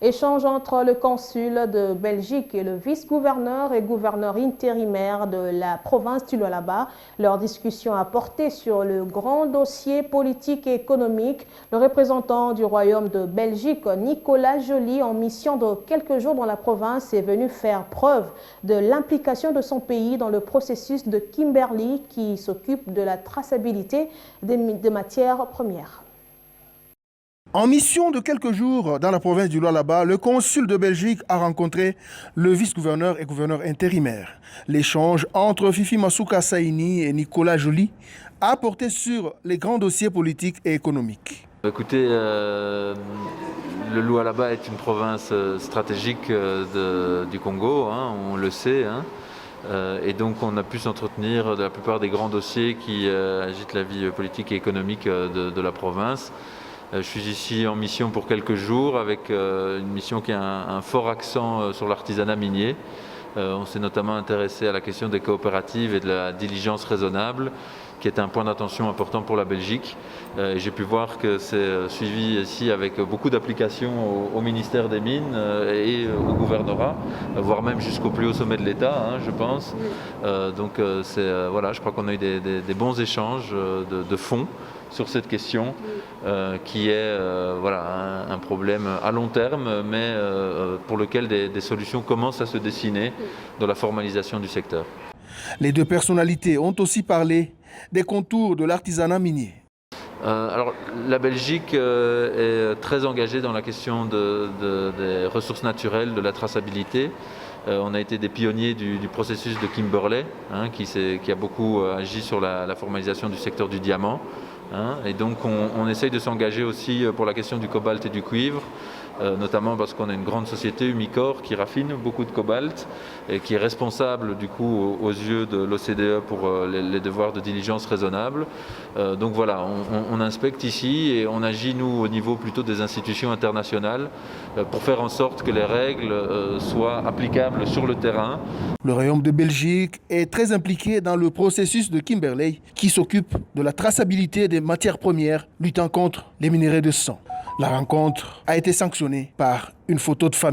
Échange entre le consul de Belgique et le vice-gouverneur et gouverneur intérimaire de la province du Lualaba. Leur discussion a porté sur le grand dossier politique et économique. Le représentant du Royaume de Belgique, Nicolas Joly, en mission de quelques jours dans la province, est venu faire preuve de l'implication de son pays dans le processus de Kimberley qui s'occupe de la traçabilité des matières premières. En mission de quelques jours dans la province du Lualaba, le consul de Belgique a rencontré le vice-gouverneur et gouverneur intérimaire. L'échange entre Fifi Masuka Saini et Nicolas Joly a porté sur les grands dossiers politiques et économiques. Écoutez, le Lualaba est une province stratégique du Congo, hein, on le sait. Hein. Et donc on a pu s'entretenir de la plupart des grands dossiers qui agitent la vie politique et économique de la province. Je suis ici en mission pour quelques jours avec une mission qui a un fort accent sur l'artisanat minier. On s'est notamment intéressé à la question des coopératives et de la diligence raisonnable, qui est un point d'attention important pour la Belgique. J'ai pu voir que c'est suivi ici avec beaucoup d'applications au ministère des Mines et au gouvernorat, voire même jusqu'au plus haut sommet de l'État, hein, je pense. Donc voilà, je crois qu'on a eu des bons échanges de fond sur cette question qui est voilà, un problème à long terme, mais pour lequel des solutions commencent à se dessiner dans la formalisation du secteur. Les deux personnalités ont aussi parlé des contours de l'artisanat minier. Alors, la Belgique est très engagée dans la question des ressources naturelles, de la traçabilité. On a été des pionniers du processus de Kimberley, hein, qui a beaucoup agi sur la formalisation du secteur du diamant. Hein, et donc on essaye de s'engager aussi pour la question du cobalt et du cuivre, notamment parce qu'on a une grande société, Umicore, qui raffine beaucoup de cobalt et qui est responsable du coup aux yeux de l'OCDE pour les devoirs de diligence raisonnable. Donc voilà, on inspecte ici et on agit nous au niveau plutôt des institutions internationales pour faire en sorte que les règles soient applicables sur le terrain. Le Royaume de Belgique est très impliqué dans le processus de Kimberley qui s'occupe de la traçabilité des matières premières luttant contre les minerais de sang. La rencontre a été sanctionnée par une photo de famille.